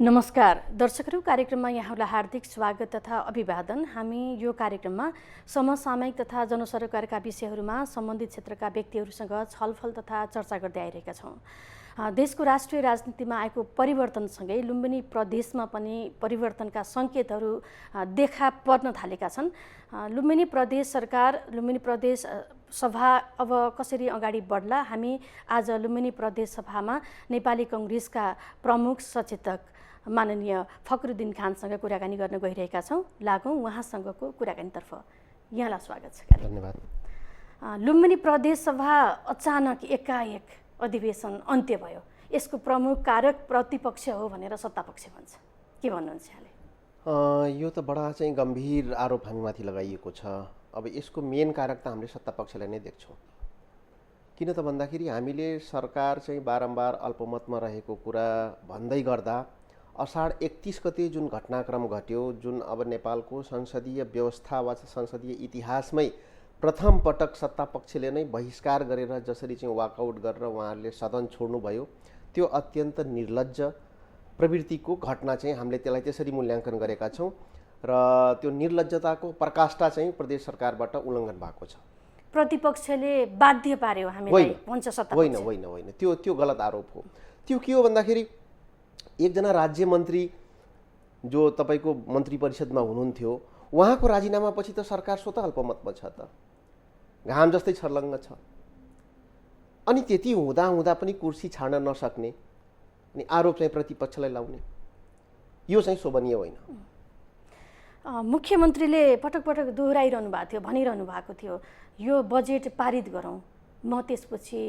नमस्कार दर्शकहरू, कार्यक्रममा यहाँलाई हार्दिक स्वागत तथा अभिवादन। हामी यो कार्यक्रममा समसामयिक तथा जनसरोकारका विषयहरूमा सम्बन्धित क्षेत्रका व्यक्तिहरूसँग छलफल तथा चर्चा गर्दै आइरहेका छौँ। देशको राष्ट्रिय राजनीतिमा आएको परिवर्तनसँगै लुम्बिनी प्रदेशमा पनि परिवर्तनका सङ्केतहरू देखा पर्न थालेका छन्। लुम्बिनी प्रदेश सरकार, लुम्बिनी प्रदेश सभा अब कसरी अगाडि बढ्ला, हामी आज लुम्बिनी प्रदेश सभामा नेपाली कङ्ग्रेसका प्रमुख सचेतक माननीय फक्रुद्दिन खानसँग कुराकानी गर्न गइरहेका छौँ। लागौँ उहाँसँगको कुराकानीतर्फ। यहाँलाई स्वागत छ। धन्यवाद। लुम्बिनी प्रदेश सभा अचानक एकाएक अधिवेशन अन्त्य भयो। यसको प्रमुख कारक प्रतिपक्ष हो भनेर सत्तापक्ष भन्छ। के भन्नुहुन्छ यहाँले? यो त बडा चाहिँ गम्भीर आरोप हामीमाथि लगाइएको छ। अब यसको मेन कारक त हामीले सत्तापक्षलाई नै देख्छौँ। किन त भन्दाखेरि हामीले सरकार चाहिँ बारम्बार अल्पमतमा रहेको कुरा भन्दै गर्दा असाढ 31 गते जुन घटनाक्रम घट्यो, जुन अब नेपालको संसदीय व्यवस्था वा संसदीय इतिहासमै प्रथम पटक सत्तापक्षले नै बहिष्कार गरेर जसरी चाहिँ वाकआउट गरेर उहाँहरूले सदन छोड्नुभयो, त्यो अत्यन्त निर्लज्ज प्रवृत्तिको घटना चाहिँ हामीले त्यसलाई त्यसरी मूल्याङ्कन गरेका छौँ र त्यो निर्लज्जताको प्रकाष्ठा चाहिँ प्रदेश सरकारबाट उल्लङ्घन भएको छ। प्रतिपक्षले बाध्य पार्यो हामीलाई भन्छ सत्तापक्ष। होइन होइन होइन, त्यो गलत आरोप हो। त्यो के हो भन्दाखेरि एकजना राज्य मन्त्री जो तपाईँको मन्त्री परिषदमा हुनुहुन्थ्यो, उहाँको राजीनामापछि त सरकार स्वतः अल्पमतमा छ त, घाम जस्तै छर्लङ्ग छ। अनि त्यति हुँदा पनि कुर्सी छाड्न नसक्ने अनि आरोप चाहिँ प्रतिपक्षलाई लाउने, यो चाहिँ शोभनीय होइन। मुख्यमन्त्रीले पटक पटक दोहोऱ्याइरहनु भएको थियो, भनिरहनु भएको थियो यो बजेट पारित गरौँ, म त्यसपछि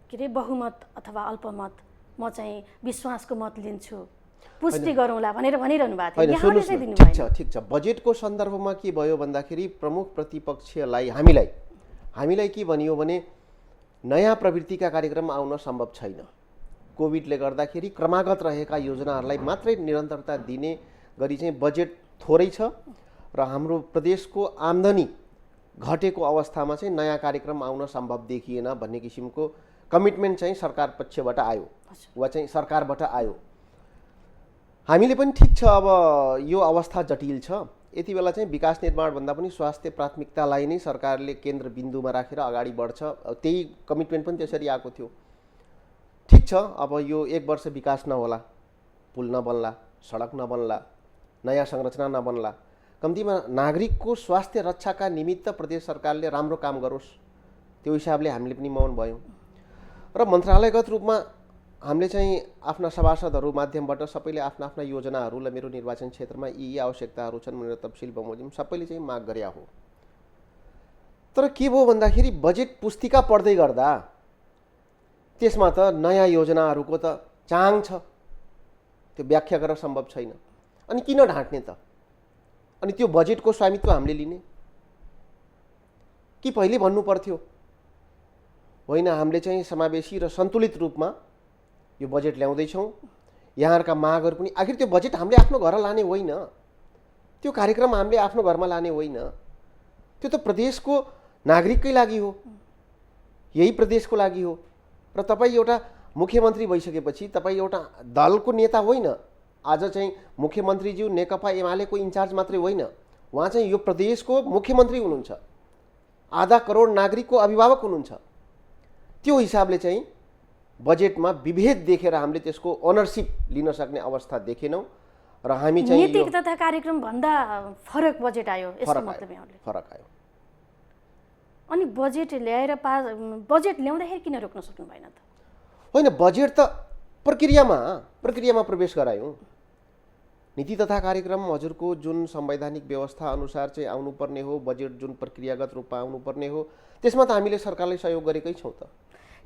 के अरे बहुमत अथवा अल्पमत, म चाहिँ विश्वासको मत लिन्छु, पुष्टि गरौँला भनेर भनिरहनु भएको थियो। यहाँले चाहिँ दिनुभएन। ठिक छ। बजेटको सन्दर्भमा के भयो भन्दाखेरि प्रमुख प्रतिपक्षलाई हामीलाई के भनियो भने नयाँ प्रवृत्तिका कार्यक्रम आउन सम्भव छैन। कोभिडले गर्दाखेरि क्रमागत रहेका योजनाहरूलाई मात्रै निरन्तरता दिने गरी चाहिँ बजेट थोरै छ र हाम्रो प्रदेशको आम्दानी घटेको अवस्थामा चाहिँ नयाँ कार्यक्रम आउन सम्भव देखिएन भन्ने किसिमको कमिटमेन्ट चाहिँ सरकार पक्षबाट आयो वा चाहिँ सरकारबाट आयो। हामीले पनि ठिक छ, अब यो अवस्था जटिल छ, यति बेला चाहिँ विकास निर्माण भन्दा पनि स्वास्थ्य प्राथमिकतालाई नै सरकारले केन्द्रबिन्दुमा राखेर अगाडि बढ्छ, त्यही कमिटमेन्ट पनि त्यसरी आएको थियो। ठिक छ, अब यो 1 वर्ष विकास नहोला, पुल नबन्ला, सडक नबन्ला, नयाँ संरचना नबन्ला, कम्तीमा नागरिकको स्वास्थ्य रक्षाका निमित्त प्रदेश सरकारले राम्रो काम गरोस्, त्यो हिसाबले हामीले पनि मौन भयौँ। र मन्त्रालयगत रूपमा हामीले चाहिँ आफ्ना सभासदहरू माध्यमबाट सबैले आफ्ना आफ्ना योजनाहरूलाई मेरो निर्वाचन क्षेत्रमा यी आवश्यकताहरू छन् भनेर तफसिल बमोजिम सबैले चाहिँ माग गरे हो। तर के भयो भन्दाखेरि बजेट पुस्तिका पढ्दै गर्दा त्यसमा त नयाँ योजनाहरूको त चाङ छ, त्यो व्याख्या गर्न सम्भव छैन। अनि किन ढाँट्ने त? अनि त्यो बजेटको स्वामित्व हामीले लिने कि पहिले भन्नु पर्थ्यो होइन हामीले चाहिँ समावेशी र सन्तुलित रूपमा यो बजेट ल्याउँदैछौँ, यहाँहरूका मागहरू पनि, आखिर त्यो बजेट हामीले आफ्नो घर लाने होइन, त्यो कार्यक्रम हामीले आफ्नो घरमा लाने होइन, त्यो त प्रदेशको नागरिककै लागि हो, यही प्रदेशको लागि हो। र तपाईँ एउटा मुख्यमन्त्री भइसकेपछि तपाईँ एउटा दलको नेता होइन, आज चाहिँ मुख्यमन्त्रीज्यू नेकपा एमालेको इन्चार्ज मात्रै होइन, उहाँ चाहिँ यो प्रदेशको मुख्यमन्त्री हुनुहुन्छ, आधा करोड नागरिकको अभिभावक हुनुहुन्छ। त्यो हिसाबले चाहिँ बजेटमा विभेद देखेर हामीले त्यसको ओनरसिप लिन सक्ने अवस्था देखेनौँ र हामी चाहिँ नीति तथा कार्यक्रम भन्दा फरक बजेट आयो, यसको मतलब यहाँले फरक आयो। अनि बजेट ल्याउँदाखेरि किन रोक्न सक्नु भएन त? होइन, बजेट त प्रक्रियामा प्रवेश गरायौँ। नीति तथा कार्यक्रम हजुरको जुन संवैधानिक व्यवस्था अनुसार चाहिँ आउनुपर्ने हो, बजेट जुन प्रक्रियागत रूपमा आउनुपर्ने हो, त्यसमा त हामीले सरकारलाई सहयोग गरेकै छौँ त।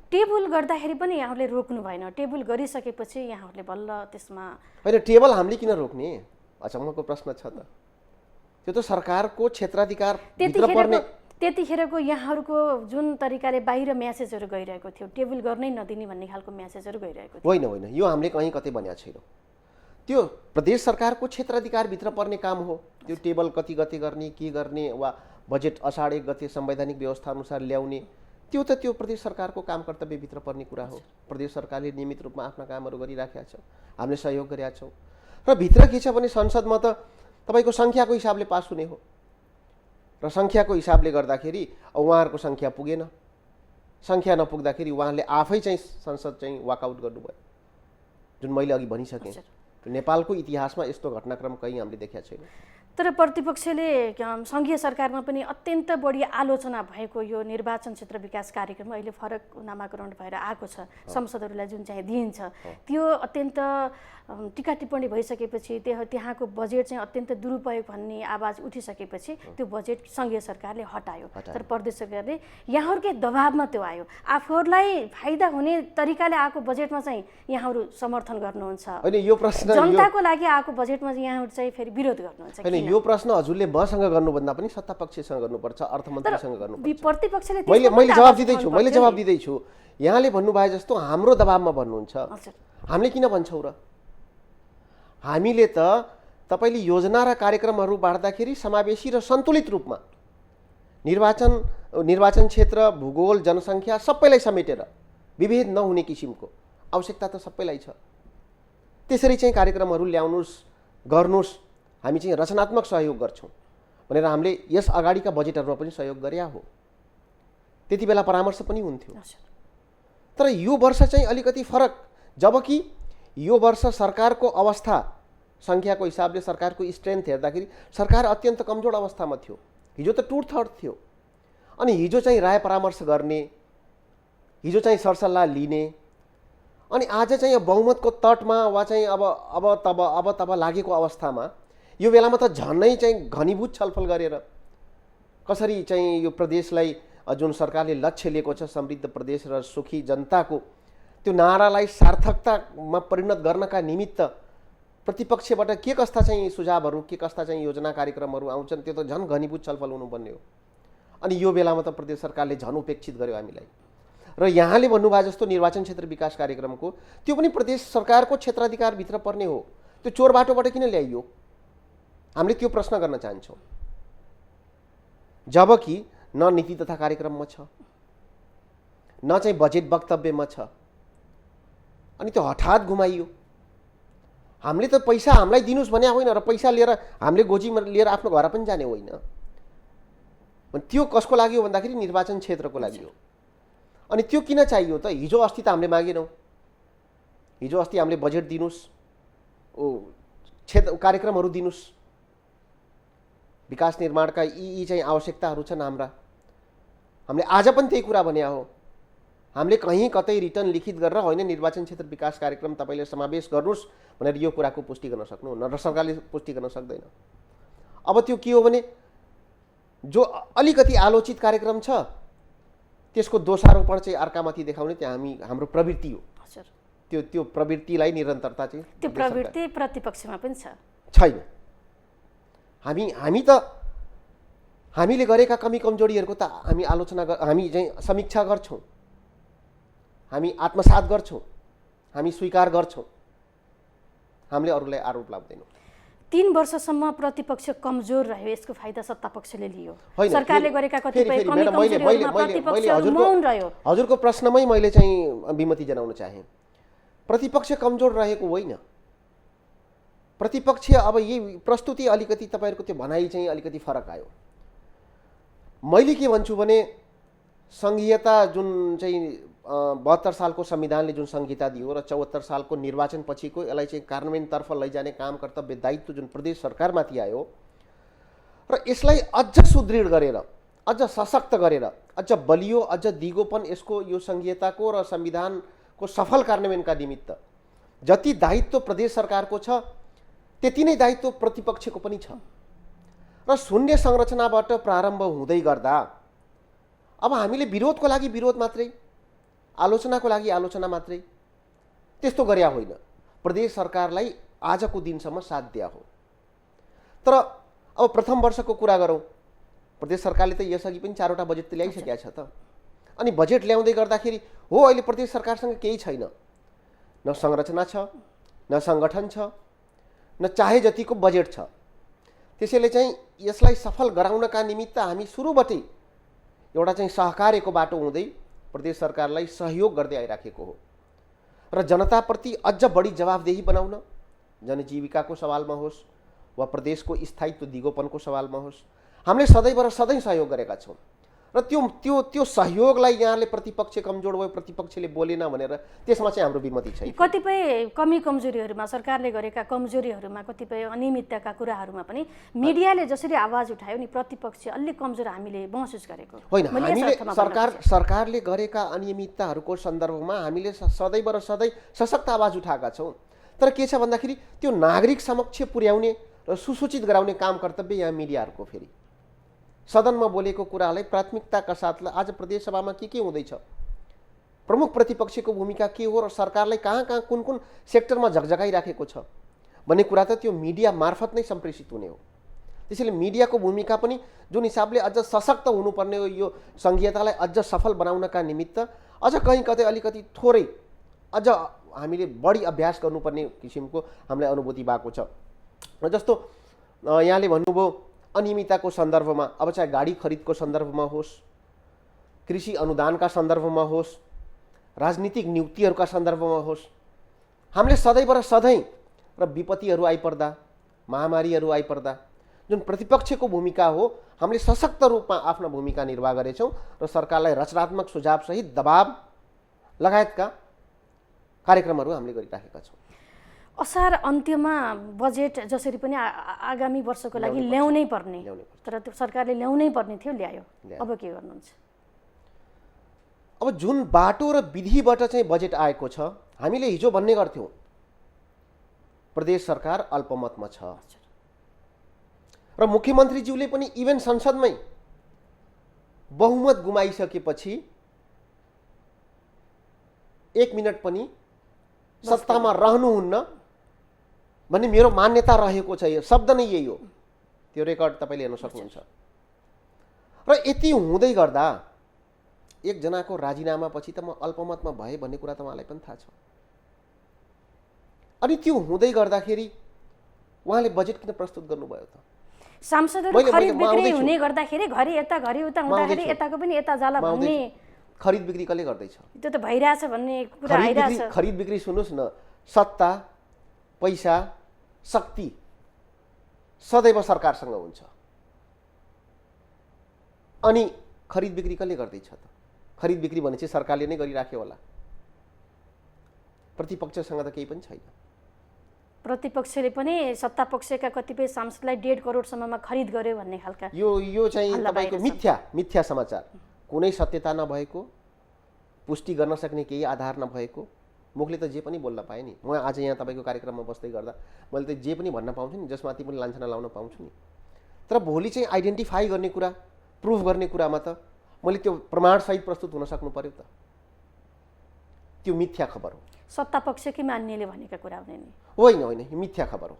टेबल गर्दाखेरि पनि यहाँहरूले रोक्नु भएन, टेबल गरिसकेपछि यहाँहरूले बल्ल त्यसमा होइन, टेबल हामीले किन रोक्ने? अचम्मको प्रश्न छ त। त्यो त सरकारको क्षेत्राधिकार भित्र पर्ने। त्यतिखेरको यहाँहरूको जुन तरिकाले बाहिर म्यासेजहरू गइरहेको थियो, टेबल गर्नै नदिने भन्ने खालको म्यासेजहरू गइरहेको थियो। होइन, यो हामीले कहीँ कतै भनेको छैनौँ। त्यो प्रदेश सरकारको क्षेत्राधिकारभित्र पर्ने काम हो। त्यो टेबल कति गते गर्ने, के गर्ने वा बजेट असाढ 1 गते संवैधानिक व्यवस्था अनुसार ल्याउने, त्यो त त्यो प्रदेश सरकारको काम कर्तव्यभित्र पर्ने कुरा हो। प्रदेश सरकारले नियमित रूपमा आफ्ना कामहरू गरिराखेका छ, हामीले सहयोग गरेका छौँ। र भित्र के छ भने संसदमा त तपाईँको सङ्ख्याको हिसाबले पास हुने हो र सङ्ख्याको हिसाबले गर्दाखेरि उहाँहरूको सङ्ख्या पुगेन। सङ्ख्या नपुग्दाखेरि उहाँले आफै चाहिँ संसद चाहिँ वाकआउट गर्नुभयो, जुन मैले अघि भनिसकेँ। नेपालको इतिहासमा यस्तो घटनाक्रम कहीँ हामीले देखेका छैनौँ। तर प्रतिपक्षले सङ्घीय सरकारमा पनि अत्यन्त बढी आलोचना भएको यो निर्वाचन क्षेत्र विकास कार्यक्रम अहिले फरक नामाकरण भएर आएको छ, सांसदहरूलाई जुन चाहिँ दिइन्छ त्यो अत्यन्त टिका टिप्पणी भइसकेपछि त्यहाँको बजेट चाहिँ अत्यन्त दुरुपयोग भन्ने आवाज उठिसकेपछि त्यो बजेट सङ्घीय सरकारले हटायो। तर प्रदेश सरकारले यहाँहरूकै दबावमा त्यो आयो, आफूहरूलाई फाइदा हुने तरिकाले आएको बजेटमा चाहिँ यहाँहरू समर्थन गर्नुहुन्छ, होइन यो प्रश्न जनताको लागि आएको बजेटमा यहाँहरू चाहिँ फेरि विरोध गर्नुहुन्छ। होइन यो प्रश्न हजुरले मसँग गर्नुभन्दा पनि सत्तापक्षसँग गर्नुपर्छ, अर्थमन्त्रीसँग गर्नुपर्छ। प्रतिपक्षले मैले जवाब दिँदैछु। यहाँले भन्नुभए जस्तो हाम्रो दबावमा भन्नुहुन्छ, हामीले किन भन्छौँ र? हामीले त तपाईँले योजना र कार्यक्रमहरू बाँड्दाखेरि समावेशी र सन्तुलित रूपमा निर्वाचन क्षेत्र, भूगोल, जनसङ्ख्या सबैलाई समेटेर विभेद नहुने किसिमको आवश्यकता त सबैलाई छ। त्यसरी चाहिँ कार्यक्रमहरू ल्याउनुहोस्, गर्नुहोस्, हामी चाहिँ रचनात्मक सहयोग गर्छौँ भनेर हामीले यस अगाडिका बजेटहरूमा पनि सहयोग गरे हो। त्यति बेला परामर्श पनि हुन्थ्यो। तर यो वर्ष चाहिँ अलिकति फरक, जबकि यो वर्ष सरकारको अवस्था सङ्ख्याको हिसाबले सरकारको स्ट्रेन्थ हेर्दाखेरि सरकार अत्यन्त कमजोर अवस्थामा थियो। हिजो त टुटथट थियो, अनि हिजो चाहिँ राय परामर्श गर्ने, हिजो चाहिँ सरसल्लाह लिने, अनि आज चाहिँ बहुमतको तटमा वा चाहिँ अब तब लागेको अवस्थामा यो बेलामा त झनै चाहिँ घनीभूत छलफल गरेर कसरी चाहिँ यो प्रदेशलाई जुन सरकारले लक्ष्य लिएको छ समृद्ध प्रदेश र सुखी जनताको त्यो नारालाई सार्थकतामा परिणत गर्नका निमित्त प्रतिपक्षबाट के कस्ता चाहिँ सुझावहरू, के कस्ता चाहिँ योजना कार्यक्रमहरू आउँछन्, त्यो त झन् घनीभूत छलफल हुनुपर्ने हो। अनि यो बेलामा त प्रदेश सरकारले झन् उपेक्षित गर्यो हामीलाई। र यहाँले भन्नुभयो जस्तो निर्वाचन क्षेत्र विकास कार्यक्रमको त्यो पनि प्रदेश सरकारको क्षेत्राधिकारभित्र पर्ने हो, त्यो चोर बाटोबाट किन ल्याइयो? हामीले त्यो प्रश्न गर्न चाहन्छौँ। जबकि न नीति तथा कार्यक्रममा छ, न चाहिँ बजेट वक्तव्यमा छ, अनि त्यो हठात घुमाइयो। हामीले त पैसा हामीलाई दिनुहोस् भने होइन र पैसा लिएर हामीले गोजीमा लिएर आफ्नो घर पनि जाने होइन। त्यो कसको लागि हो भन्दाखेरि निर्वाचन क्षेत्रको लागि हो। अनि त्यो किन चाहियो त? हिजो अस्ति त हामीले मागेनौँ, हिजो अस्ति हामीले बजेट दिनुहोस्, क्षेत्र कार्यक्रमहरू दिनुहोस्, विकास निर्माणका यी चाहिँ आवश्यकताहरू छन् हाम्रा। हामीले आज पनि त्यही कुरा भने हो। हामीले कहीँ कतै रिटर्न लिखित गरेर होइन निर्वाचन क्षेत्र विकास कार्यक्रम तपाईँले समावेश गर्नुहोस् भनेर यो कुराको पुष्टि गर्न सक्नुहुन्न र सरकारले पुष्टि गर्न सक्दैन। अब त्यो के हो भने जो अलिकति आलोचित कार्यक्रम छ त्यसको दोषारोपण चाहिँ अर्कामाथि देखाउने त्यो हाम्रो प्रवृत्ति हो। त्यो प्रवृत्तिलाई निरन्तरता चाहिँ त्यो प्रवृत्ति प्रतिपक्षमा पनि छैन। हामीले गरेका कमी कमजोरीहरूको त हामी आलोचना हामी चाहिँ समीक्षा गर्छौँ, हामी आत्मसात गर्छौँ, हामी स्वीकार गर्छौँ, हामीले अरूलाई आरोप लाग्दैनौँ। 3 वर्षसम्म प्रतिपक्ष कमजोर रह्यो, यसको फाइदा सत्तापक्षले लियो। सरकारले गरेका कतिपय कमी कमजोरीहरुमा प्रतिपक्षहरु मौन रह्यो। हजुरको प्रश्नमै मैले चाहिँ विमति जनाउन चाहे। प्रतिपक्ष कमजोर रहेको होइन, प्रतिपक्ष अब यही प्रस्तुति अलिकति तपाईहरुको त्यो भनाइ चाहिँ अलिकति फरक आयो। मैले के भन्छु भने संघीयता जुन चाहिँ 72 सालको संविधानले जुन संहिता दियो र 74 सालको निर्वाचन पछिको यसलाई चाहिँ कार्यान्वयनतर्फ लैजाने काम कर्तव्य दायित्व जुन प्रदेश सरकारमाथि आयो र यसलाई अझ सुदृढ गरेर, अझ सशक्त गरेर, अझ बलियो, अझ दिगोपन यसको यो संघीयताको र संविधानको सफल कार्यान्वयनका निमित्त जति दायित्व प्रदेश सरकारको छ त्यति नै दायित्व प्रतिपक्षको पनि छ। र शून्य संरचनाबाट प्रारम्भ हुँदै गर्दा अब हामीले विरोधको लागि विरोध मात्रै, आलोचनाको लागि आलोचना मात्रै त्यस्तो गर्या होइन, प्रदेश सरकारलाई आजको दिनसम्म साथ दिया हो। तर अब प्रथम वर्षको कुरा गरौँ, प्रदेश सरकारले त यसअघि पनि 4 वटा बजेट त ल्याइसकेको छ त। अनि बजेट ल्याउँदै गर्दाखेरि हो अहिले प्रदेश सरकारसँग केही छैन, न संरचना छ, न संगठन छ, न चाहे जतिको बजेट छ। त्यसैले चाहिँ यसलाई सफल गराउनका निमित्त हामी सुरुबाटै एउटा चाहिँ सहकार्यको बाटो हुँदै प्रदेश सरकारलाई सहयोग गर्दै आइराखेको हो र जनताप्रति अझ बढी जवाबदेही बनाउन, जनजीविकाको सवालमा होस् वा प्रदेशको स्थायित्व दिगोपनको सवालमा होस्, हामीले सदैव र सधैँ सहयोग गरेका छौँ र त्यो सहयोगलाई यहाँले प्रतिपक्ष कमजोर भयो, प्रतिपक्षले बोलेन भनेर त्यसमा चाहिँ हाम्रो विमति छैन। कतिपय कमी कमजोरीहरूमा, सरकारले गरेका कमजोरीहरूमा, कतिपय अनियमितताका कुराहरूमा पनि मिडियाले जसरी आवाज उठायो नि प्रतिपक्ष अलिक कमजोर हामीले महसुस गरेको होइन। हामीले सरकारले गरेका अनियमितताहरूको सन्दर्भमा हामीले सदैव र सधैँ सशक्त आवाज उठाएका छौँ। तर के छ भन्दाखेरि त्यो नागरिक समक्ष पुर्याउने र सुसूचित गराउने काम कर्तव्य यहाँ मिडियाहरूको फेरि सदनमा बोलेको कुरालाई प्राथमिकताका साथ आज प्रदेशसभामा के हुँदैछ, प्रमुख प्रतिपक्षको भूमिका के हो र सरकारलाई कहाँ कुन कुन सेक्टरमा झकझकाइराखेको छ भन्ने कुरा त त्यो मिडिया मार्फत नै सम्प्रेषित हुने हो। त्यसैले मिडियाको भूमिका पनि जुन हिसाबले अझ सशक्त हुनुपर्ने हो, यो सङ्घीयतालाई अझ सफल बनाउनका निमित्त अझ कहीँ कतै अलिकति थोरै अझ हामीले बढी अभ्यास गर्नुपर्ने किसिमको हामीलाई अनुभूति भएको छ। र जस्तो यहाँले भन्नुभयो अनियमितताको सन्दर्भमा, अब चाहे गाडी खरिदको सन्दर्भमा होस्, कृषि अनुदानका सन्दर्भमा होस्, राजनीतिक नियुक्तिहरूका सन्दर्भमा होस्, हामीले सदैव र सधैँ र विपत्तिहरू आइपर्दा, महामारीहरू आइपर्दा जुन प्रतिपक्षको भूमिका हो हामीले सशक्त रूपमा आफ्नो भूमिका निर्वाह गरेछौँ र सरकारलाई रचनात्मक सुझावसहित दबाब लगायतका कार्यक्रमहरू हामीले गरिराखेका छौँ। असार अन्त्यमा बजेट जसरी पनि आगामी वर्षको लागि ल्याउनै पर्ने, तर त्यो सरकारले ल्याउनै पर्ने थियो, ल्यायो। अब के गर्नुहुन्छ? अब जुन बाटो र विधिबाट चाहिँ बजेट आएको छ, हामीले हिजो भन्ने गर्थ्यौँ प्रदेश सरकार अल्पमतमा छ र मुख्यमन्त्रीज्यूले पनि इभेन संसदमै बहुमत गुमाइसकेपछि 1 मिनट पनि सत्तामा रहनुहुन्न भन्ने मेरो मान्यता रहेको छ। यो शब्द नै यही हो, त्यो रेकर्ड तपाईँले हेर्न सक्नुहुन्छ। र यति हुँदै गर्दा एकजनाको राजीनामापछि त म अल्पमतमा भएँ भन्ने कुरा त उहाँलाई पनि थाहा छ। अनि त्यो हुँदै गर्दाखेरि उहाँले बजेट किन प्रस्तुत गर्नुभयो त? सांसदहरू खरिद बिक्री हुने गर्दाखेरि घरि यता घरि उता हुँदाखेरि यताको पनि यता जाला भन्ने खरिद बिक्री कसले गर्दैछ? त्यो त भइरहेछ भन्ने कुरा आइरहेछ। खरिद बिक्री सुन्नुहोस् न, सत्ता, पैसा, शक्ति सदैव सरकारसँग हुन्छ। अनि खरिद बिक्री कसले गर्दैछ त? खरिद बिक्री भने चाहिँ सरकारले नै गरिराख्यो होला, प्रतिपक्षसँग त केही पनि छैन। प्रतिपक्षले पनि सत्ता पक्षका कतिपय सांसदलाई 1.5 करोडसम्ममा खरिद गर्यो भन्ने खालका यो चाहिँ तपाईँको मिथ्या समाचार, कुनै सत्यता नभएको, पुष्टि गर्न सक्ने केही आधार नभएको। मुखले त जे पनि बोल्न पाएँ नि। म आज यहाँ तपाईँको कार्यक्रममा बस्दै गर्दा मैले त जे पनि भन्न पाउँछु नि, जसमाथि पनि लान्छना लाउन पाउँछु नि। तर भोलि चाहिँ आइडेन्टिफाई गर्ने कुरा, प्रुफ गर्ने कुरामा त मैले त्यो प्रमाणसहित प्रस्तुत हुन सक्नु पर्यो त। त्यो मिथ्या खबर हो। सत्ता पक्षकै मान्नेले भनेका कुरा हुने नि? होइन, यो मिथ्या खबर हो।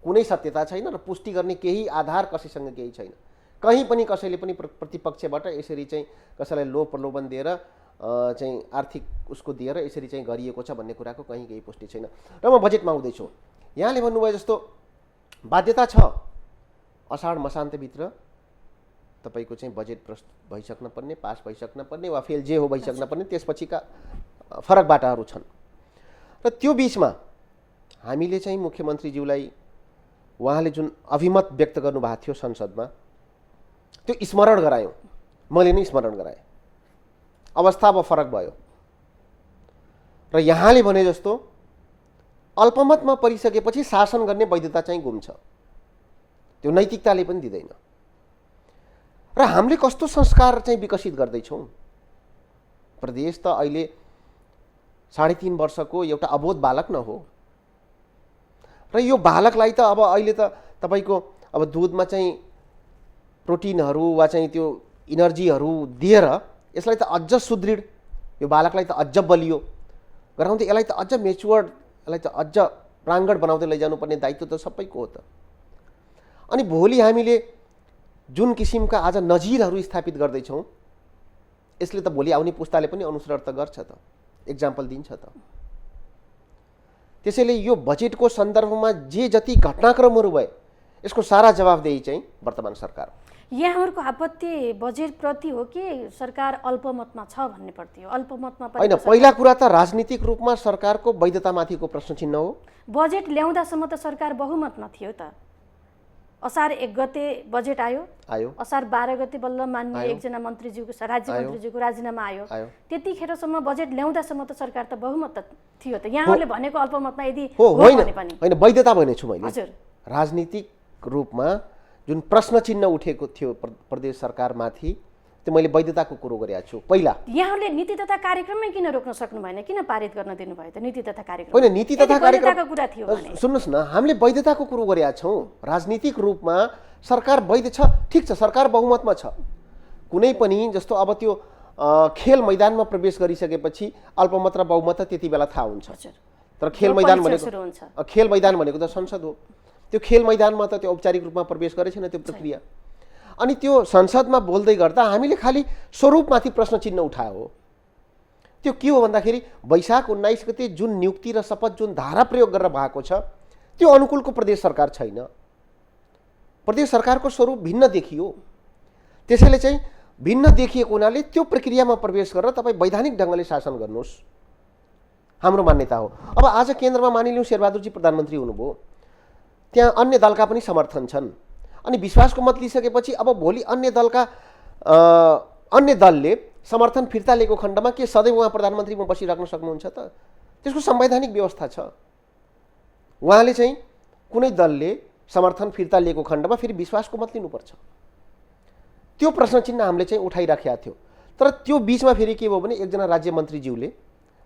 कुनै सत्यता छैन र पुष्टि गर्ने केही आधार कसैसँग केही छैन। कहीँ पनि कसैले पनि प्रतिपक्षबाट यसरी चाहिँ कसैलाई लोभ प्रलोभन दिएर चाहिँ आर्थिक उसको दिएर यसरी चाहिँ गरिएको छ भन्ने कुराको कहीँ केही पुष्टि छैन। र म बजेटमा आउँदैछु। यहाँले भन्नुभयो जस्तो बाध्यता छ असाढ मसान्तभित्र तपाईँको चाहिँ बजेट प्रस्तुत भइसक्न पर्ने, पास भइसक्न पर्ने वा फेल जे हो भइसक्न पर्ने, त्यसपछिका फरक बाटाहरू छन्। र त्यो बिचमा हामीले चाहिँ मुख्यमन्त्रीज्यूलाई उहाँले जुन अभिमत व्यक्त गर्नुभएको थियो संसदमा, त्यो स्मरण गरायौँ। मैले नै स्मरण गराएँ। अवस्था अब फरक भयो र यहाँले भने जस्तो अल्पमतमा परिसकेपछि शासन गर्ने वैधता चाहिँ गुम्छ, त्यो नैतिकताले पनि दिँदैन। र हामीले कस्तो संस्कार चाहिँ विकसित गर्दैछौँ? प्रदेश त अहिले 3.5 वर्षको एउटा अबोध बालक न हो र यो बालकलाई त अब अहिले त तपाईँको अब दुधमा चाहिँ प्रोटिनहरू वा चाहिँ त्यो इनर्जीहरू दिएर यसलाई त अझ सुदृढ, यो बालकलाई त अझ बलियो गराउँदै यसलाई त अझ मेच्योर्ड, यसलाई त अझ प्राङ्गण बनाउँदै लैजानुपर्ने दायित्व त सबैको हो त। अनि भोलि हामीले जुन किसिमका आज नजिरहरू स्थापित गर्दैछौँ यसले त भोलि आउने पुस्ताले पनि अनुसरण त गर्छ त, एक्जाम्पल दिन्छ त। त्यसैले यो बजेटको सन्दर्भमा जे जति घटनाक्रमहरू भए यसको सारा जवाबदेही चाहिँ वर्तमान सरकार। यहाँहरूको आपत्ति बजेटप्रति हो कि सरकार अल्पमतमा छ भन्ने प्रति हो? अल्पमतमा होइन, पहिला कुरा त राजनीतिक रूपमा सरकारको वैधतामाथिको प्रश्न चिन्ह हो। बजेट ल्याउँदासम्म त सरकार बहुमतमा थियो त। असार 1 गते बजेट आयो, असार 12 गते बल्ल माननीय एकजना मन्त्रीज्यूको राज्य मन्त्रीज्यूको राजीनामा आयो। त्यतिखेरसम्म बजेट ल्याउँदासम्म त सरकार त बहुमत थियो त। यहाँहरूले भनेको अल्पमतमा यदि हो भने पनि होइन, वैधता भनेछु मैले। हजुर, राजनीतिक रूपमा जुन प्रश्न चिन्ह उठेको थियो प्रदेश सरकारमाथि, त्यो मैले वैधताको कुरो गरेको छु। पहिला यहाँहरूले नीति तथा कार्यक्रममै किन रोक्न सक्नु भएन? किन पारित गर्न दिनुभयो त नीति तथा कार्यक्रम? होइन, नीति तथा कार्यक्रमको कुरा थियो भने सुन्नुहोस् न, हामीले वैधताको कुरो गरेका छौँ। राजनीतिक रूपमा सरकार वैध छ, ठिक छ, सरकार बहुमतमा छ। कुनै पनि जस्तो अब त्यो खेल मैदानमा प्रवेश गरिसकेपछि अल्पमत र बहुमत त्यति बेला थाहा हुन्छ। तर खेल मैदान भनेको त संसद हो। त्यो खेल मैदानमा त त्यो औपचारिक रूपमा प्रवेश गरेको छैन त्यो प्रक्रिया। अनि त्यो संसदमा बोल्दै गर्दा हामीले खालि स्वरूपमाथि प्रश्न चिन्ह उठायो हो। त्यो के हो भन्दाखेरि वैशाख 19 गते जुन नियुक्ति र शपथ जुन धारा प्रयोग गरेर भएको छ त्यो अनुकूलको प्रदेश सरकार छैन। प्रदेश सरकारको स्वरूप भिन्न देखियो। त्यसैले चाहिँ भिन्न देखिएको हुनाले त्यो प्रक्रियामा प्रवेश गरेर तपाईँ वैधानिक ढङ्गले शासन गर्नुहोस्, हाम्रो मान्यता हो। अब आज केन्द्रमा मानिलिउँ शेरबहादुरजी प्रधानमन्त्री हुनुभयो, त्यहाँ अन्य दलका पनि समर्थन छन्। अनि विश्वासको मत लिइसकेपछि अब भोलि अन्य दलले समर्थन फिर्ता लिएको खण्डमा के सधैँ उहाँ प्रधानमन्त्रीमा बसिराख्न सक्नुहुन्छ त? त्यसको संवैधानिक व्यवस्था छ। उहाँले चाहिँ कुनै दलले समर्थन फिर्ता लिएको खण्डमा फेरि विश्वासको मत लिनुपर्छ। त्यो प्रश्न चिन्ह हामीले चाहिँ उठाइराखेका थियौँ। तर त्यो बिचमा फेरि के भयो भने एकजना राज्य मन्त्रीज्यूले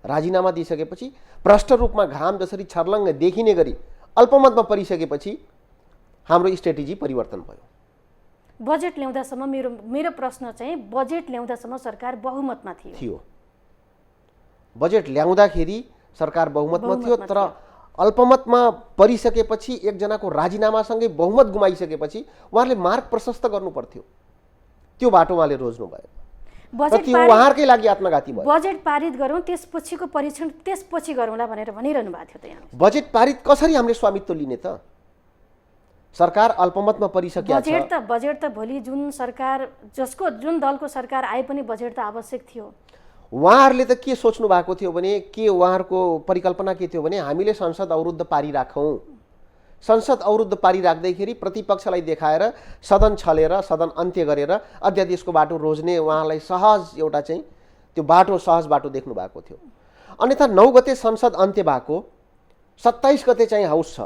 राजीनामा दिइसकेपछि भ्रष्ट रूपमा घाम जसरी छर्लङ्ग देखिने गरी अल्पमतमा परिसकेपछि हाम्रो स्ट्रेटेजी परिवर्तन भयो। बजेट ल्याउँदासम्म मेरो प्रश्न चाहिँ बजेट ल्याउँदासम्म सरकार बहुमतमा थियो। बजेट ल्याउँदाखेरि सरकार बहुमतमा थियो, तर अल्पमतमा परिसकेपछि एकजनाको राजीनामासँगै बहुमत गुमाइसकेपछि उहाँहरूले मार्ग प्रशस्त गर्नु पर्थ्यो। त्यो बाटो उहाँले रोज्नु भयो। उहाँहरूकै लागि आत्मघाती भयो। बजेट पारित गरौँ, त्यसपछिको परीक्षण त्यसपछि गरौँला भनेर भनिरहनु भएको थियो त यहाँ। बजेट पारित कसरी हामीले स्वामित्व लिने त? सरकार अल्पमतमा परिसकेको छ। बजेट त भोलि जुन सरकार जुन दलको सरकार आए पनि बजेट त आवश्यक थियो। उहाँहरूले त के सोच्नु भएको थियो भने, के उहाँहरूको परिकल्पना के थियो भने हामीले संसद अवरुद्ध पारिराखौँ। संसद अवरुद्ध पारिराख्दैखेरि प्रतिपक्षलाई देखाएर सदन छलेर सदन अन्त्य गरेर अध्यादेशको बाटो रोज्ने उहाँलाई सहज एउटा चाहिँ त्यो बाटो सहज बाटो देख्नु भएको थियो। अन्यथा 9 गते संसद अन्त्य भएको, 27 गते चाहिँ हाउस छ।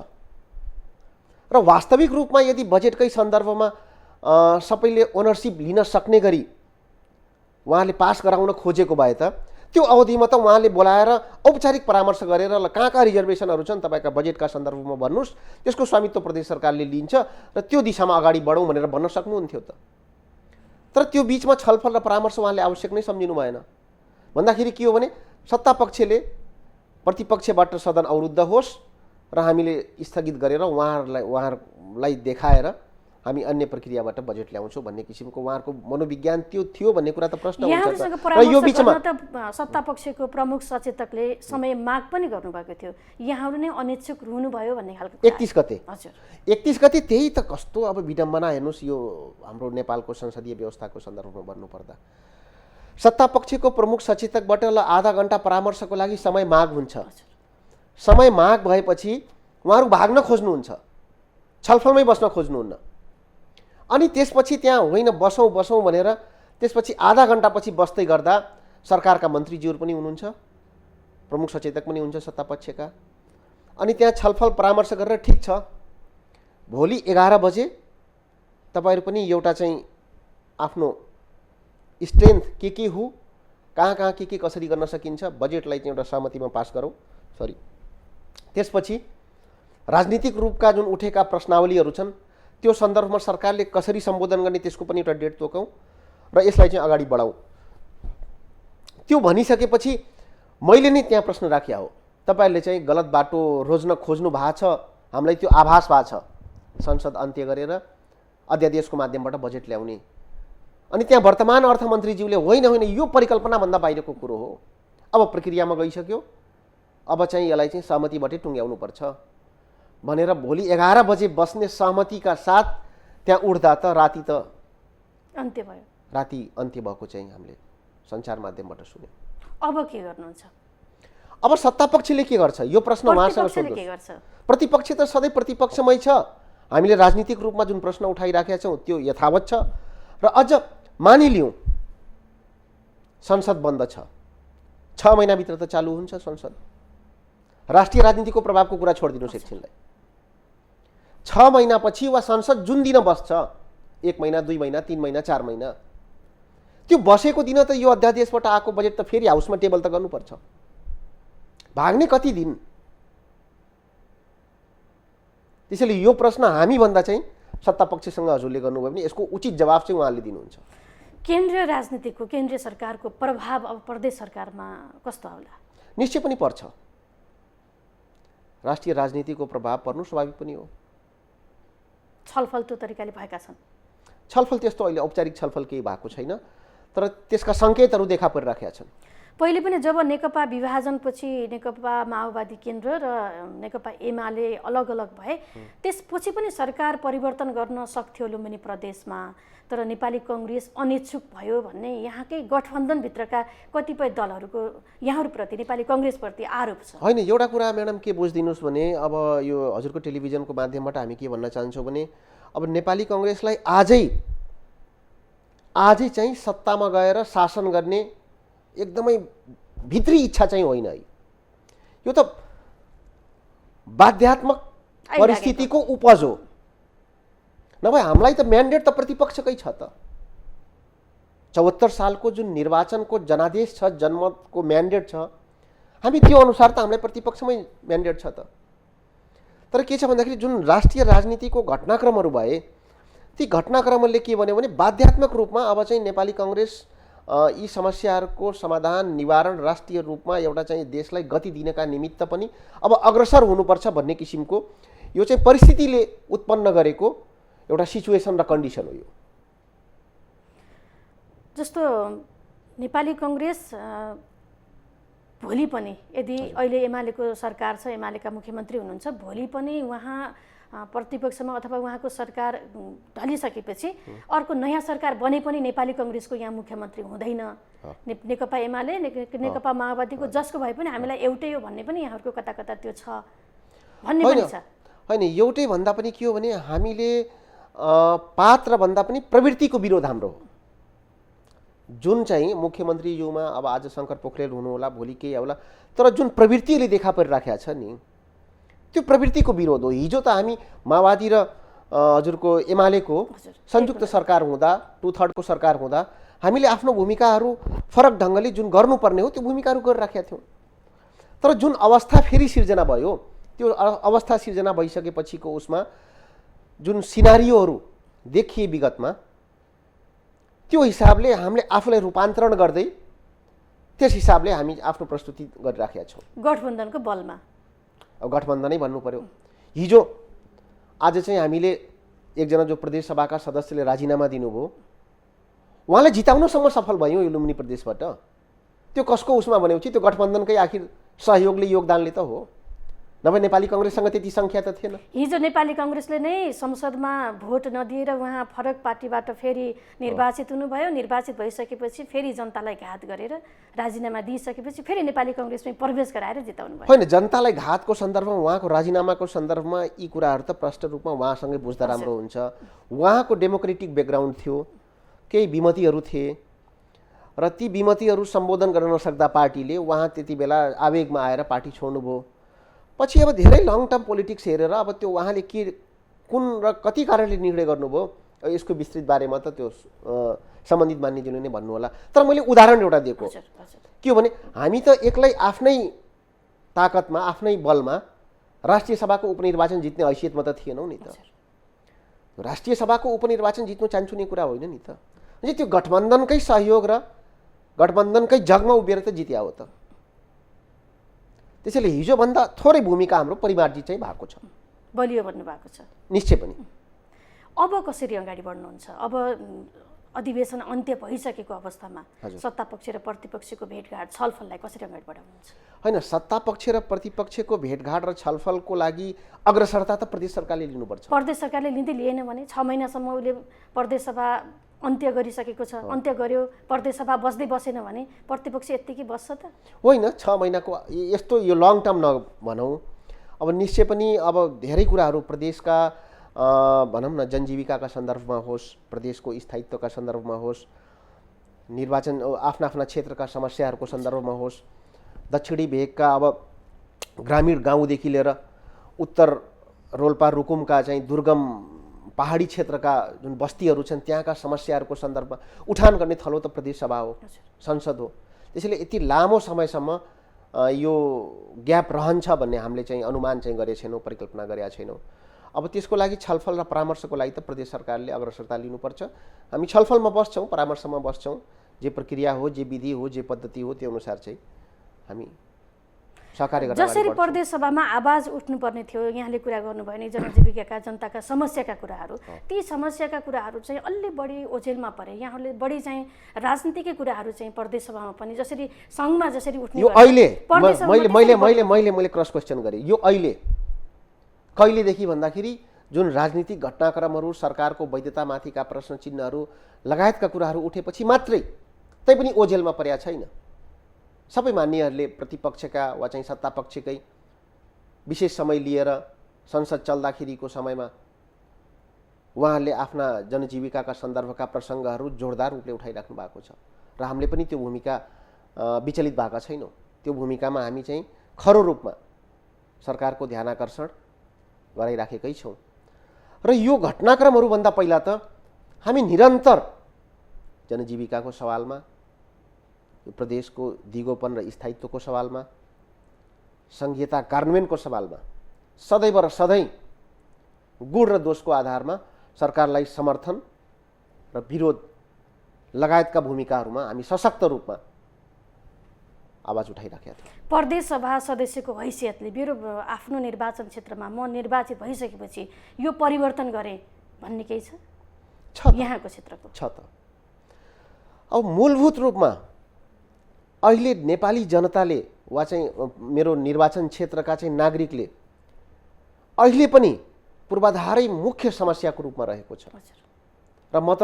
र वास्तविक रूपमा यदि बजेटकै सन्दर्भमा सबैले ओनरसिप लिन सक्ने गरी उहाँले पास गराउन खोजेको भए त त्यो अवधिमा त उहाँले बोलाएर औपचारिक परामर्श गरेर ल कहाँ रिजर्भेसनहरू छन् तपाईँका बजेटका सन्दर्भमा भन्नुहोस्, त्यसको स्वामित्व प्रदेश सरकारले लिन्छ र त्यो दिशामा अगाडि बढौँ भनेर भन्न सक्नुहुन्थ्यो त। तर त्यो बिचमा छलफल र परामर्श उहाँले आवश्यक नै सम्झिनु भएन। भन्दाखेरि के हो भने सत्तापक्षले प्रतिपक्षबाट सदन अवरुद्ध होस् र हामीले स्थगित गरेर उहाँहरूलाई देखाएर हामी अन्य प्रक्रियाबाट बजेट ल्याउँछौँ भन्ने किसिमको उहाँहरूको मनोविज्ञान त्यो थियो भन्ने कुरा त प्रश्न हुन्छ। र यो बिचमा सत्तापक्षको प्रमुख सचेतकले समय माग पनि गर्नुभएको थियो, यहाँहरू नै अनिच्छुक हुनुभयो भन्ने खालको। 31 गते। हजुर, 31 गते त्यही त कस्तो अब विडम्बना हेर्नुहोस्। यो हाम्रो नेपालको संसदीय व्यवस्थाको सन्दर्भमा भन्नुपर्दा सत्तापक्षको प्रमुख सचेतकबाट ल आधा घण्टा परामर्शको लागि समय माग हुन्छ। समय माग भएपछि उहाँहरू भाग्न खोज्नुहुन्छ, छलफलमै बस्न खोज्नुहुन्न। अनि त्यसपछि त्यहाँ होइन बसौँ भनेर त्यसपछि आधा घण्टापछि बस्दै गर्दा सरकारका मन्त्रीज्यूहरू पनि हुनुहुन्छ, प्रमुख सचेतक पनि हुन्छ सत्तापक्षका। अनि त्यहाँ छलफल परामर्श गरेर ठिक छ भोलि 11 बजे तपाईँहरू पनि एउटा चाहिँ आफ्नो स्ट्रेन्थ के हो, कहाँ के कसरी गर्न सकिन्छ, बजेटलाई चाहिँ एउटा सहमतिमा पास गरौँ। त्यसपछि राजनीतिक रूपका जुन उठेका प्रश्नावलीहरू छन् त्यो सन्दर्भमा सरकारले कसरी सम्बोधन गर्ने त्यसको पनि एउटा डेट तोकौँ र यसलाई चाहिँ अगाडि बढाउँ। त्यो भनिसकेपछि मैले नै त्यहाँ प्रश्न राख्या हो, तपाईँहरूले चाहिँ गलत बाटो रोज्न खोज्नु भएको छ, हामीलाई त्यो आभास भएको छ, संसद अन्त्य गरेर अध्यादेशको माध्यमबाट बजेट ल्याउने। अनि त्यहाँ वर्तमान अर्थमन्त्रीज्यूले होइन यो परिकल्पनाभन्दा बाहिरको कुरो हो, अब प्रक्रियामा गइसक्यो, अब चाहिँ यसलाई चाहिँ सहमतिबाटै टुङ्ग्याउनुपर्छ भनेर भोलि 11 बजे बस्ने सहमतिका साथ त्यहाँ उठ्दा त राति त अन्त्य भयो। राति अन्त्य भएको चाहिँ हामीले सञ्चार माध्यमबाट सुन्यौँ। अब के गर्नुहुन्छ? अब सत्तापक्षले के गर्छ यो प्रश्न उहाँसँग प्रतिपक्षले के सोध्नुहोस्। गर्छ? प्रतिपक्ष त सधैँ प्रतिपक्षमै छ। हामीले राजनीतिक रूपमा जुन प्रश्न उठाइराखेका छौँ त्यो यथावत छ। र अझ मानिलिउँ संसद बन्द छ, 6 महिनाभित्र त चालु हुन्छ संसद। राष्ट्रिय राजनीतिको प्रभावको कुरा छोडिदिनुहोस् एकछिनलाई। 6 महिनापछि वा संसद जुन दिन बस्छ, 1 महिना 2 महिना 3 महिना 4 महिना, त्यो बसेको दिन त यो अध्यादेशबाट आएको बजेट त फेरि हाउसमा टेबल त गर्नुपर्छ। भाग्ने कति दिन? त्यसैले यो प्रश्न हामीभन्दा चाहिँ सत्तापक्षसँग हजुरले गर्नुभयो भने यसको उचित जवाब चाहिँ उहाँले दिनुहुन्छ। केन्द्रीय राजनीतिको, केन्द्रीय सरकारको प्रभाव अब प्रदेश सरकारमा कस्तो होला? निश्चय पनि पर्छ। राष्ट्रिय राजनीतिको प्रभाव पर्नु स्वाभाविक पनि हो। छलफल त्यो तरिकाले भएका छन्? छलफल त्यस्तो अहिले औपचारिक छलफल केही भएको छैन, तर त्यसका सङ्केतहरू देखा परिराखेका छन्। पहिले पनि जब नेकपा विभाजनपछि नेकपा माओवादी केन्द्र र नेकपा एमाले अलग अलग भए, त्यसपछि पनि सरकार परिवर्तन गर्न सक्थ्यो लुम्बिनी प्रदेशमा, तर नेपाली कङ्ग्रेस अनिच्छुक भयो भन्ने यहाँकै गठबन्धनभित्रका कतिपय दलहरूको यहाँहरूप्रति, नेपाली कङ्ग्रेसप्रति आरोप छ। होइन, एउटा कुरा म्याडम के बुझिदिनुहोस् भने, अब यो हजुरको टेलिभिजनको माध्यमबाट हामी के भन्न चाहन्छौँ भने, अब नेपाली कङ्ग्रेसलाई आजै चाहिँ सत्तामा गएर शासन गर्ने एकदमै भित्री इच्छा चाहिँ होइन है। यो त बाध्यात्मक परिस्थितिको उपज हो। नभए हामीलाई त म्यान्डेट त प्रतिपक्षकै छ त। 74 सालको जुन निर्वाचनको जनादेश छ, जनमतको म्यान्डेट छ, हामी त्यो अनुसार त हामीलाई प्रतिपक्षमै म्यान्डेट छ त। तर के छ भन्दाखेरि जुन राष्ट्रिय राजनीतिको घटनाक्रमहरू भए, ती घटनाक्रमले के भन्यो भने बाध्यात्मक रूपमा अब चाहिँ नेपाली कङ्ग्रेस यी समस्याहरूको समाधान निवारण राष्ट्रिय रूपमा एउटा चाहिँ देशलाई गति दिनका निमित्त पनि अब अग्रसर हुनुपर्छ भन्ने किसिमको यो चाहिँ परिस्थितिले उत्पन्न गरेको एउटा सिचुएसन र कन्डिसन हो। यो जस्तो नेपाली कङ्ग्रेस भोलि पनि यदि अहिले एमालेको सरकार छ, एमालेका मुख्यमन्त्री हुनुहुन्छ, भोलि पनि उहाँ प्रतिपक्षमा अथवा उहाँको सरकार ढलिसकेपछि अर्को नयाँ सरकार बने पनि नेपाली कङ्ग्रेसको यहाँ मुख्यमन्त्री हुँदैन। नेकपा एमाले, नेकपा माओवादीको जसको भए पनि हामीलाई एउटै हो भन्ने पनि यहाँहरूको कता कता त्यो छ भन्ने पनि छ। होइन, एउटै भन्दा पनि के हो भने हामीले पात्र भन्दा पनि प्रवृत्तिको विरोध हाम्रो हो। जुन चाहिँ मुख्यमन्त्रीज्यूमा अब आज शङ्कर पोखरेल हुनुहोला, भोलि केही होला, तर जुन प्रवृत्तिले देखा परिराखेको छ नि, त्यो प्रवृत्तिको विरोध हो। हिजो त हामी माओवादी र हजुरको एमालेको संयुक्त सरकार हुँदा, 2/3 को सरकार हुँदा हामीले आफ्नो भूमिकाहरू फरक ढङ्गले जुन गर्नुपर्ने हो त्यो भूमिकाहरू गरिराखेका थियौँ। तर जुन अवस्था फेरि सिर्जना भयो, त्यो अवस्था सिर्जना भइसकेपछिको उसमा जुन सिनारियोहरू देखिए विगतमा, त्यो हिसाबले हामीले आफूलाई रूपान्तरण गर्दै त्यस हिसाबले हामी आफ्नो प्रस्तुति गरिराखेका छौँ। गठबन्धनको बलमा अब गठबन्धनै भन्नु पर्यो। हिजो आज चाहिँ हामीले एकजना जो प्रदेश सभाका सदस्यले राजीनामा दिनुभयो, उहाँलाई जिताउनसम्म सफल भयौँ यो लुम्बिनी प्रदेशबाट। त्यो कसको उसमा भनेपछि त्यो गठबन्धनकै आखिर सहयोगले, योगदानले त हो। नभए नेपाली कङ्ग्रेससँग त्यति सङ्ख्या त थिएन। हिजो नेपाली कङ्ग्रेसले नै संसदमा भोट नदिएर उहाँ फरक पार्टीबाट फेरि निर्वाचित हुनुभयो। निर्वाचित भइसकेपछि फेरि जनतालाई घात गरेर राजीनामा दिइसकेपछि फेरि नेपाली कङ्ग्रेसमै प्रवेश गराएर जिताउनु भयो। होइन, जनतालाई घातको सन्दर्भमा, उहाँको राजीनामाको सन्दर्भमा यी कुराहरू त प्रष्ट रूपमा उहाँसँगै बुझ्दा राम्रो हुन्छ। उहाँको डेमोक्रेटिक ब्याकग्राउन्ड थियो, केही विमतिहरू थिए र ती विमतिहरू सम्बोधन गर्न नसक्दा पार्टीले उहाँ त्यति बेला आवेगमा आएर पार्टी छोड्नुभयो। पछि अब धेरै लङ टर्म पोलिटिक्स हेरेर अब त्यो उहाँले के, कुन र कति कारणले निर्णय गर्नुभयो यसको विस्तृत बारेमा त त्यो सम्बन्धित मान्यज्यूले नै भन्नु होला। तर मैले उदाहरण एउटा दिएको के हो भने, हामी त एक्लै आफ्नै ताकतमा, आफ्नै बलमा राष्ट्रिय सभाको उपनिर्वाचन जित्ने हैसियतमा त थिएनौँ नि त। राष्ट्रिय सभाको उपनिर्वाचन जित्नु चान्चुने कुरा होइन नि त। त्यो गठबन्धनकै सहयोग र गठबन्धनकै जगमा उभिएर त जित्या हो त। त्यसैले हिजोभन्दा थोरै भूमिका हाम्रो परिमार्जित चाहिँ भएको छ, बलियो भन्नुभएको छ। निश्चय पनि। अब कसरी अगाडि बढ्नुहुन्छ? अब अधिवेशन अन्त्य भइसकेको अवस्थामा सत्तापक्ष र प्रतिपक्षको भेटघाट, छलफललाई कसरी अगाडि बढाउनुहुन्छ? होइन, सत्तापक्ष र प्रतिपक्षको भेटघाट र छलफलको लागि अग्रसरता त प्रदेश सरकारले लिनुपर्छ। प्रदेश सरकारले लिँदै लिएन भने 6 महिनासम्म उसले प्रदेश सभा अन्त्य गरिसकेको छ, अन्त्य गर्यो, प्रदेशसभा बस्दै बसेन भने प्रतिपक्ष यत्तिकै बस्छ त? होइन, 6 महिनाको यस्तो यो लङ टर्म नभनौँ। अब निश्चय पनि अब धेरै कुराहरू प्रदेशका भनौँ न जनजीविकाका सन्दर्भमा होस्, प्रदेशको स्थायित्वका सन्दर्भमा होस्, निर्वाचन आफ्ना आफ्ना क्षेत्रका समस्याहरूको सन्दर्भमा होस्, दक्षिणी भेगका अब ग्रामीण गाउँदेखि लिएर उत्तर रोल्पा रुकुमका चाहिँ दुर्गम पहाडी क्षेत्रका जुन बस्तीहरू छन् त्यहाँका समस्याहरूको सन्दर्भमा उठान गर्ने थलो त प्रदेश सभा हो, संसद हो। त्यसैले यति लामो समयसम्म यो ग्याप रहन्छ भन्ने हामीले चाहिँ अनुमान चाहिँ गरेका छैनौँ, परिकल्पना गरेका छैनौँ। अब त्यसको लागि छलफल र परामर्शको लागि त प्रदेश सरकारले अग्रसरता लिनुपर्छ। हामी छलफलमा बस्छौँ, परामर्शमा बस्छौँ। जे प्रक्रिया हो, जे विधि हो, जे पद्धति हो त्यो अनुसार चाहिँ हामी सहकार्य गर्न। जसरी प्रदेश सभामा आवाज उठ्नुपर्ने थियो, यहाँले कुरा गर्नुभयो नि जनजीविकाका जनताका समस्याका कुराहरू, ती समस्याका कुराहरू चाहिँ अलि बढी ओझेलमा परे। यहाँहरूले बढी चाहिँ राजनीतिकै कुराहरू चाहिँ प्रदेश सभामा पनि जसरी सङ्घमा जसरी उठ्ने यो अहिले मैले क्रस क्वेसन गरेँ। यो अहिले कहिलेदेखि भन्दाखेरि जुन राजनीतिक घटनाक्रमहरू, सरकारको वैधतामाथिका प्रश्न चिन्हहरू लगायतका कुराहरू उठेपछि मात्रै, तैपनि ओझेलमा परेका छैन। सबै मान्यहरूले प्रतिपक्षका वा चाहिँ सत्तापक्षकै विशेष समय लिएर संसद चल्दाखेरिको समयमा उहाँहरूले आफ्ना जनजीविकाका सन्दर्भका प्रसङ्गहरू जोरदार रूपले उठाइराख्नु भएको छ र हामीले पनि त्यो भूमिका विचलित भएका छैनौँ। त्यो भूमिकामा हामी चाहिँ खरो रूपमा सरकारको ध्यानाकर्षण गराइराखेकै छौँ। र यो घटनाक्रमहरूभन्दा पहिला त हामी निरन्तर जनजीविकाको सवालमा, प्रदेशको दिगोपन र स्थायित्वको सवालमा, सङ्घीयता कार्यान्वयनको सवालमा सदैव र सधैँ गुण र दोषको आधारमा सरकारलाई समर्थन र विरोध लगायतका भूमिकाहरूमा हामी सशक्त रूपमा आवाज उठाइराखेका थियौँ। प्रदेश सभा सदस्यको हैसियतले मेरो आफ्नो निर्वाचन क्षेत्रमा म निर्वाचित भइसकेपछि यो परिवर्तन गरेँ भन्ने केही छ यहाँको क्षेत्रको? छ त। अब मूलभूत रूपमा अहिले नेपाली जनताले वा चाहिँ मेरो निर्वाचन क्षेत्रका चाहिँ नागरिकले अहिले पनि पूर्वाधारै मुख्य समस्याको रूपमा रहेको छ। र म त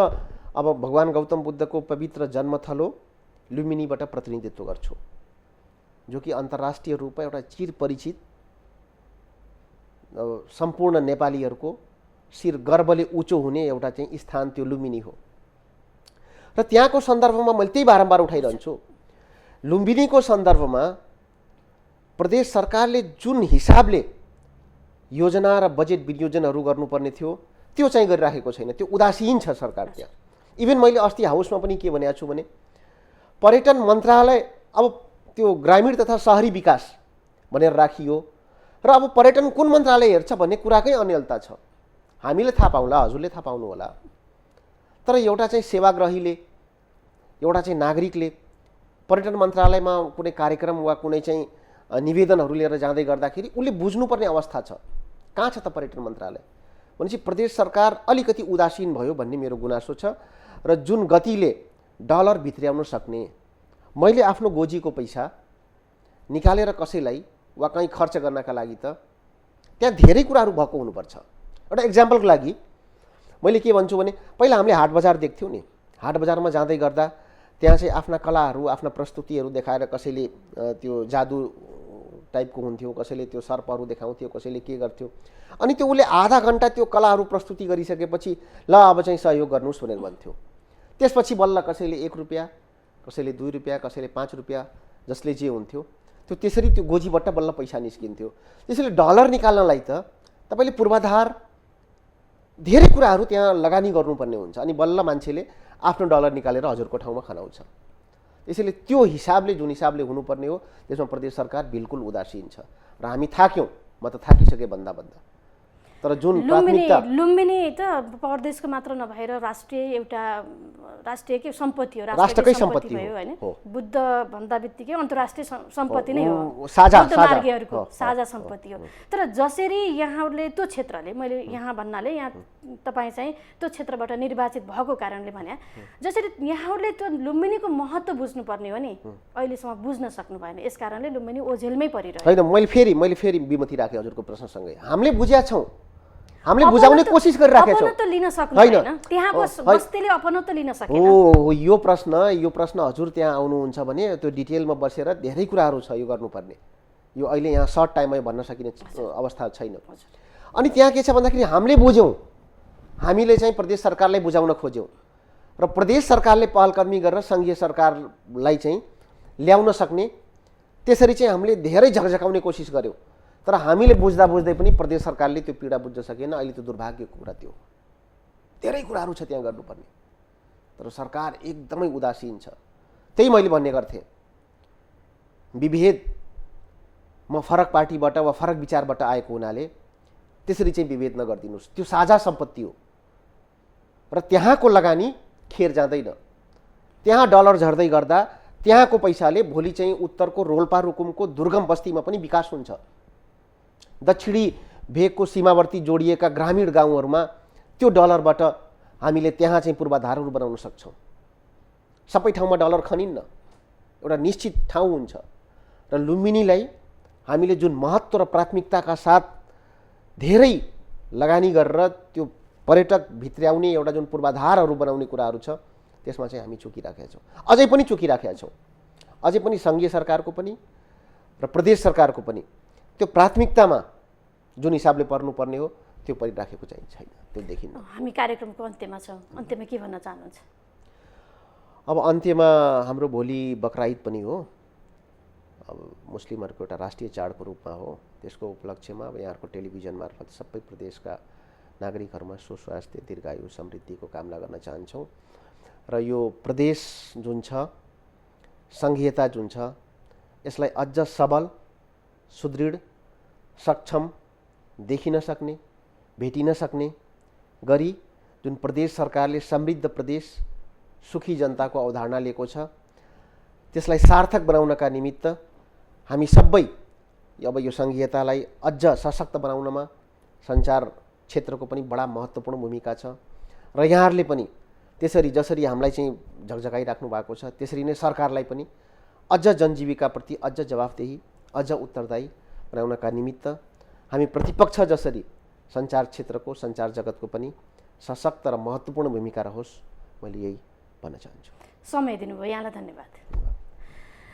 अब भगवान गौतम बुद्धको पवित्र जन्मथलो लुम्बिनीबाट प्रतिनिधित्व गर्छु, जो कि अन्तर्राष्ट्रिय रूपमा एउटा चिरपरिचित सम्पूर्ण नेपालीहरूको शिर गर्वले उँचो हुने एउटा चाहिँ स्थान त्यो लुम्बिनी हो। र त्यहाँको सन्दर्भमा मैले त्यही बारम्बार उठाइरहन्छु। लुम्बिनीको सन्दर्भमा प्रदेश सरकारले जुन हिसाबले योजना र बजेट विनियोजनहरू गर्नुपर्ने थियो त्यो चाहिँ गरिराखेको छैन। त्यो उदासीन छ सरकार त्यहाँ। इभन मैले अस्ति हाउसमा पनि के भनेको छु भने पर्यटन मन्त्रालय अब त्यो ग्रामीण तथा शहरी विकास भनेर राखियो र अब पर्यटन कुन मन्त्रालय हेर्छ भन्ने कुराकै अन्यलता छ। हामीले थाहा पाउँला, हजुरले थाहा पाउनु होला। तर एउटा चाहिँ सेवाग्राहीले, एउटा चाहिँ नागरिकले पर्यटन मन्त्रालयमा कुनै कार्यक्रम वा कुनै चाहिँ निवेदनहरू लिएर जाँदै गर्दाखेरि उसले बुझ्नुपर्ने अवस्था छ, कहाँ छ त पर्यटन मन्त्रालय भनेपछि प्रदेश सरकार अलिकति उदासीन भयो भन्ने मेरो गुनासो छ। र जुन गतिले डलर भित्र्याउन सक्ने, मैले आफ्नो गोजीको पैसा निकालेर कसैलाई वा कहीँ खर्च गर्नका लागि त त्यहाँ धेरै कुराहरू भएको हुनुपर्छ। एउटा इक्जाम्पलको लागि मैले के भन्छु भने पहिला हामीले हाट बजार देख्थ्यौँ नि, हाट बजारमा जाँदै गर्दा त्यहाँ चाहिँ आफ्ना कलाहरू, आफ्ना प्रस्तुतिहरू देखाएर कसैले त्यो जादु टाइपको हुन्थ्यो, कसैले त्यो सर्पहरू देखाउँथ्यो, कसैले के गर्थ्यो। अनि त्यो उसले आधा घन्टा त्यो कलाहरू प्रस्तुति गरिसकेपछि ल अब चाहिँ सहयोग गर्नुहोस् भनेर भन्थ्यो। त्यसपछि बल्ल कसैले 1 रुपियाँ, कसैले 2 रुपियाँ, कसैले 5 रुपियाँ, जसले जे हुन्थ्यो त्यो त्यसरी त्यो गोजीबाट बल्ल पैसा निस्किन्थ्यो। त्यसैले डलर निकाल्नलाई त तपाईँले पूर्वाधार धेरै कुराहरू त्यहाँ लगानी गर्नुपर्ने हुन्छ, अनि बल्ल मान्छेले आफ्नो डलर निकालेर हजुरको ठाउँमा खनाउँछ। त्यसैले त्यो हिसाबले जुन हिसाबले हुनुपर्ने हो त्यसमा प्रदेश सरकार बिल्कुल उदासीन छ र हामी थाक्यौँ। म त थाकिसकेँ भन्दा तर जुन प्राथमिकता लुम्बिनी त प्रदेशको मात्र नभएर राष्ट्रिय एउटा राष्ट्रिय के सम्पत्ति हो, राष्ट्रकै सम्पत्ति भयो हैन। बुद्ध भन्दा बित्तिकै अन्तर्राष्ट्रिय सम्पत्ति नै हो, साझा साझा सम्पत्ति हो। तर जसरी यहाँहरूले त्यो क्षेत्रले, मैले यहाँ भन्नाले यहाँ तपाईँ चाहिँ त्यो क्षेत्रबाट निर्वाचित भएको कारणले भने जसरी यहाँहरूले त्यो लुम्बिनीको महत्त्व बुझ्नुपर्ने हो नि, अहिलेसम्म बुझ्न सक्नु भएन। यस कारणले लुम्बिनी ओझेलमै परिरह्यो। होइन, मैले फेरि विमति राखेँ हजुरको प्रश्नसँगै। हामीले बुझेका छौँ हामीले बुझाउने कोसिस गरिराखेका छौँ। अपनत्व लिन सक्दैन त्यहाँको बस्तीले अपनत्व लिन सकेन। हो यो प्रश्न हजुर त्यहाँ आउनुहुन्छ भने त्यो डिटेलमा बसेर धेरै कुराहरू छ यो गर्नुपर्ने। यो अहिले यहाँ सर्ट टाइममै भन्न सकिने अवस्था छैन। अनि त्यहाँ के छ भन्दाखेरि हामीले बुझ्यौँ, हामीले चाहिँ प्रदेश सरकारलाई बुझाउन खोज्यौँ र प्रदेश सरकारले पहलकदमी गरेर सङ्घीय सरकारलाई चाहिँ ल्याउन सक्ने, त्यसरी चाहिँ हामीले धेरै झकझकाउने कोसिस गऱ्यौँ। तर हामीले बुझ्दा बुझ्दै पनि प्रदेश सरकारले त्यो पीडा बुझ्न सकेन। अहिले त्यो दुर्भाग्यको कुरा त्यो धेरै कुराहरू छ त्यहाँ गर्नुपर्ने, तर सरकार एकदमै उदासीन छ। त्यही मैले भन्ने गर्थेँ, विभेद म फरक पार्टीबाट वा फरक विचारबाट आएको हुनाले त्यसरी चाहिँ विभेद नगरिदिनुहोस्। त्यो साझा सम्पत्ति हो र त्यहाँको लगानी खेर जाँदैन। त्यहाँ डलर झर्दै गर्दा त्यहाँको पैसाले भोलि चाहिँ उत्तरको रोल्पा रुकुमको दुर्गम बस्तीमा पनि विकास हुन्छ। दक्षिणी भेगको सीमावर्ती जोडिएका ग्रामीण गाउँहरूमा त्यो डलरबाट हामीले त्यहाँ चाहिँ पूर्वाधारहरू बनाउन सक्छौँ। सबै ठाउँमा डलर खनिन्न, एउटा निश्चित ठाउँ हुन्छ। र लुम्बिनीलाई हामीले जुन महत्त्व र प्राथमिकताका साथ धेरै लगानी गरेर त्यो पर्यटक भित्र्याउने एउटा जुन पूर्वाधारहरू बनाउने कुराहरू छ, त्यसमा चाहिँ हामी चुकिराखेका छौँ। अझै पनि चुकिराखेका छौँ। अझै पनि सङ्घीय सरकारको पनि र प्रदेश सरकारको पनि त्यो प्राथमिकतामा जुन हिसाबले पर्नुपर्ने हो त्यो परिराखेको चाहिँ छैन, त्यो देखिन्न। हामी कार्यक्रमको अन्त्यमा छौँ, अन्त्यमा के भन्न चाहनुहुन्छ? अब अन्त्यमा हाम्रो भोलि बकरा ईद पनि हो। अब मुस्लिमहरूको एउटा राष्ट्रिय चाडको रूपमा हो। त्यसको उपलक्ष्यमा अब यहाँहरूको टेलिभिजन मार्फत सबै प्रदेशका नागरिकहरूमा सुस्वास्थ्य, दीर्घायु, समृद्धिको कामना गर्न चाहन्छौँ। र यो प्रदेश जुन छ, सङ्घीयता जुन छ, यसलाई अझ सबल, सुदृढ, सक्षम, देखिन सक्ने, भेटिन सक्ने गरी जुन प्रदेश सरकारले समृद्ध प्रदेश, सुखी जनताको अवधारणा लिएको छ, त्यसलाई सार्थक बनाउनका निमित्त हामी सबै अब यो सङ्घीयतालाई अझ सशक्त बनाउनमा सञ्चार क्षेत्रको पनि बडा महत्त्वपूर्ण भूमिका छ। र यहाँहरूले पनि त्यसरी जसरी हामीलाई चाहिँ झकझकाइराख्नु भएको छ, त्यसरी नै सरकारलाई पनि अझ जनजीविकाप्रति अझ जवाफदेही, अझ उत्तरदायी बनाउनका निमित्त हामी प्रतिपक्ष जसरी सञ्चार क्षेत्रको, सञ्चार जगतको पनि सशक्त र महत्त्वपूर्ण भूमिका रहोस्, मैले यही भन्न चाहन्छु। समय दिनुभयो, यहाँलाई धन्यवाद।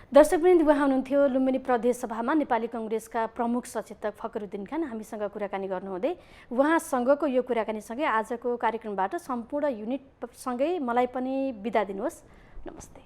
दर्शकवृन्द, उहाँ हुनुहुन्थ्यो लुम्बिनी प्रदेश सभामा नेपाली कङ्ग्रेसका प्रमुख सचेतक फकरुद्दिन खान। हामीसँग कुराकानी गर्नुहुँदै उहाँसँगको यो कुराकानीसँगै आजको कार्यक्रमबाट सम्पूर्ण युनिटसँगै मलाई पनि बिदा दिनुहोस्। नमस्ते।